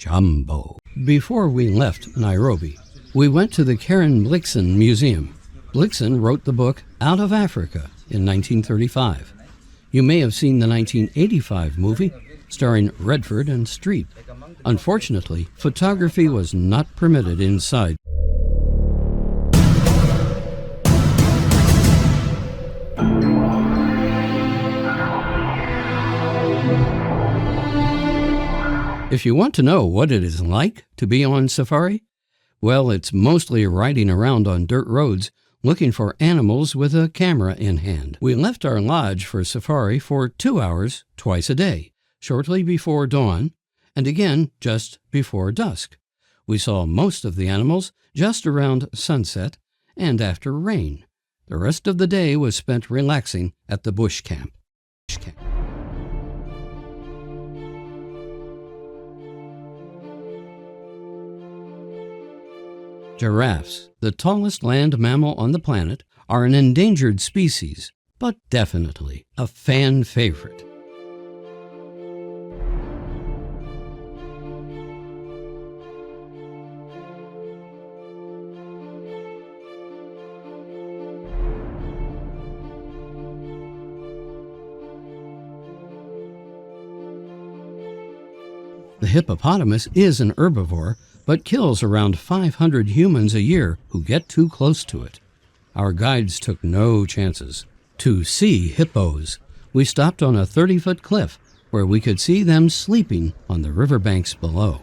Jumbo. Before we left Nairobi, we went to the Karen Blixen Museum. Blixen wrote the book Out of Africa in 1935. You may have seen the 1985 movie starring Redford and Streep. Unfortunately, photography was not permitted inside. If you want to know what it is like to be on safari, well, it's mostly riding around on dirt roads looking for animals with a camera in hand. We left our lodge for safari for 2 hours twice a day, shortly before dawn, and again just before dusk. We saw most of the animals just around sunset and after rain. The rest of the day was spent relaxing at the bush camp. Giraffes, the tallest land mammal on the planet, are an endangered species, but definitely a fan favorite. The hippopotamus is an herbivore, but kills around 500 humans a year who get too close to it. Our guides took no chances. To see hippos, we stopped on a 30-foot cliff where we could see them sleeping on the riverbanks below.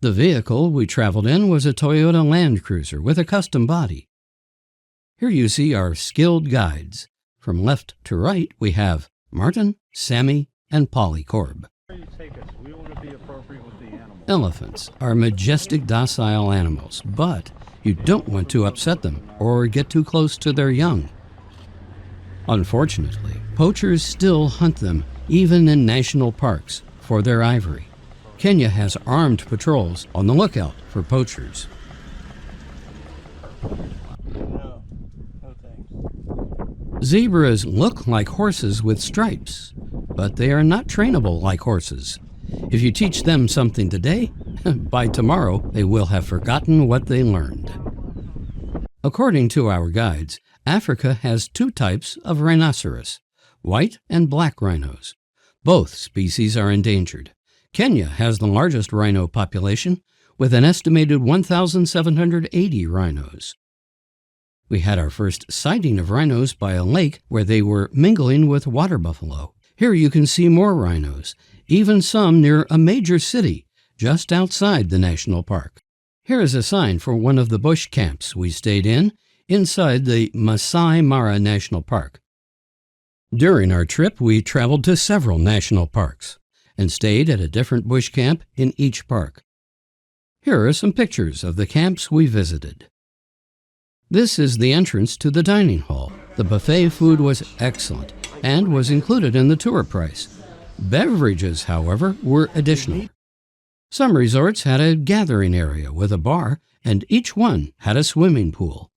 The vehicle we traveled in was a Toyota Land Cruiser with a custom body. Here you see our skilled guides. From left to right, we have Martin, Sammy, and Polly Korb. Elephants are majestic, docile animals, but you don't want to upset them or get too close to their young. Unfortunately, poachers still hunt them, even in national parks, for their ivory. Kenya has armed patrols on the lookout for poachers. Zebras look like horses with stripes, but they are not trainable like horses. If you teach them something today, by tomorrow they will have forgotten what they learned. According to our guides, Africa has two types of rhinoceros, white and black rhinos. Both species are endangered. Kenya has the largest rhino population, with an estimated 1,780 rhinos. We had our first sighting of rhinos by a lake where they were mingling with water buffalo. Here you can see more rhinos, even some near a major city just outside the national park. Here is a sign for one of the bush camps we stayed in, inside the Masai Mara National Park. During our trip, we traveled to several national parks and stayed at a different bush camp in each park. Here are some pictures of the camps we visited. This is the entrance to the dining hall. The buffet food was excellent and was included in the tour price. Beverages, however, were additional. Some resorts had a gathering area with a bar, and each one had a swimming pool.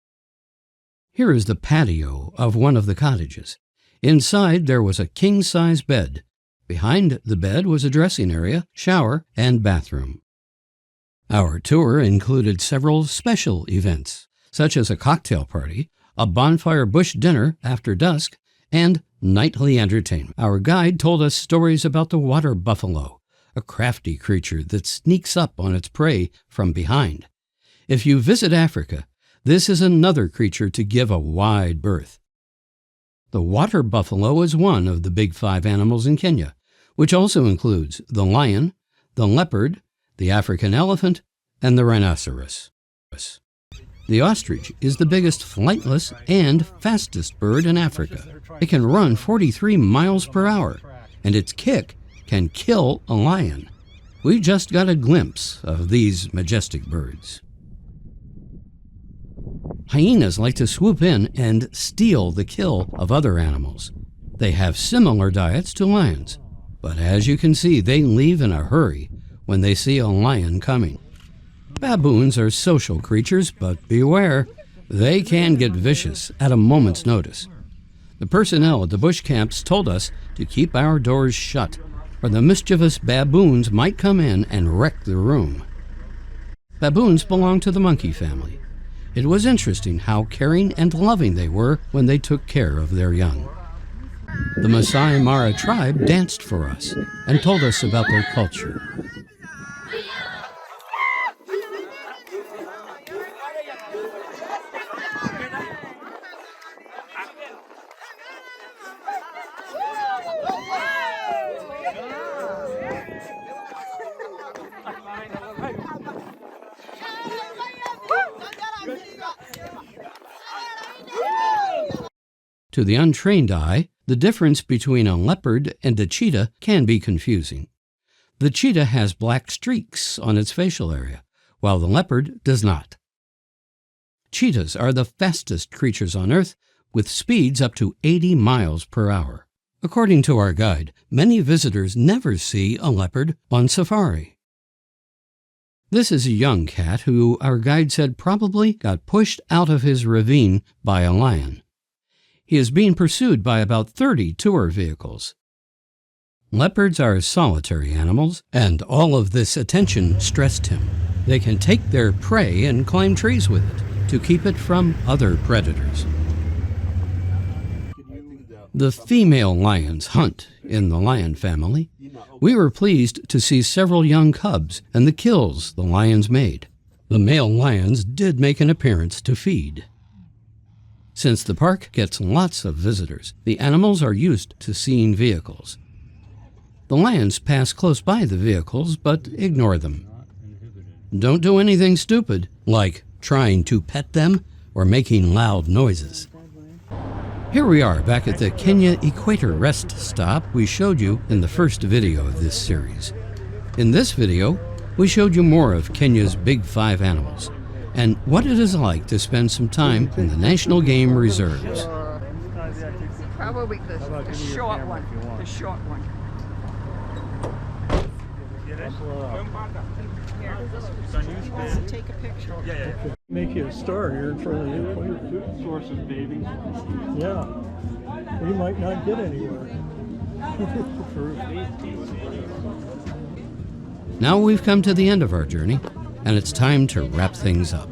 Here is the patio of one of the cottages. Inside there was a king-size bed. Behind the bed was a dressing area, shower, and bathroom. Our tour included several special events, such as a cocktail party, a bonfire bush dinner after dusk, and nightly entertainment. Our guide told us stories about the water buffalo, a crafty creature that sneaks up on its prey from behind. If you visit Africa, this is another creature to give a wide berth. The water buffalo is one of the big 5 animals in Kenya, which also includes the lion, the leopard, the African elephant, and the rhinoceros. The ostrich is the biggest flightless and fastest bird in Africa. It can run 43 miles per hour, and its kick can kill a lion. We just got a glimpse of these majestic birds. Hyenas like to swoop in and steal the kill of other animals. They have similar diets to lions, but as you can see, they leave in a hurry when they see a lion coming. Baboons are social creatures, but beware, they can get vicious at a moment's notice. The personnel at the bush camps told us to keep our doors shut, or the mischievous baboons might come in and wreck the room. Baboons belong to the monkey family. It was interesting how caring and loving they were when they took care of their young. The Masai Mara tribe danced for us and told us about their culture. To the untrained eye, the difference between a leopard and a cheetah can be confusing. The cheetah has black streaks on its facial area, while the leopard does not. Cheetahs are the fastest creatures on Earth, with speeds up to 80 miles per hour. According to our guide, many visitors never see a leopard on safari. This is a young cat who our guide said probably got pushed out of his ravine by a lion. He is being pursued by about 30 tour vehicles. Leopards are solitary animals, and all of this attention stressed him. They can take their prey and climb trees with it to keep it from other predators. The female lions hunt in the lion family. We were pleased to see several young cubs and the kills the lions made. The male lions did make an appearance to feed. Since the park gets lots of visitors, the animals are used to seeing vehicles. The lions pass close by the vehicles, but ignore them. Don't do anything stupid, like trying to pet them or making loud noises. Here we are back at the Kenya Equator Rest Stop we showed you in the first video of this series. In this video, we showed you more of Kenya's Big Five animals and what it is like to spend some time in the National Game Reserves. Probably the short one. The short one. Take a picture. Yeah. Make you a star here in front of you. Food sources, baby. Yeah. We might not get anywhere. Now we've come to the end of our journey, and it's time to wrap things up.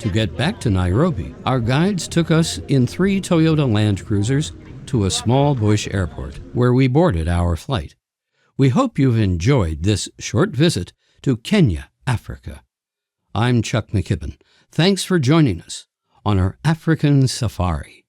To get back to Nairobi, our guides took us in 3 Toyota Land Cruisers to a small bush airport, where we boarded our flight. We hope you've enjoyed this short visit to Kenya, Africa. I'm Chuck McKibben. Thanks for joining us on our African safari.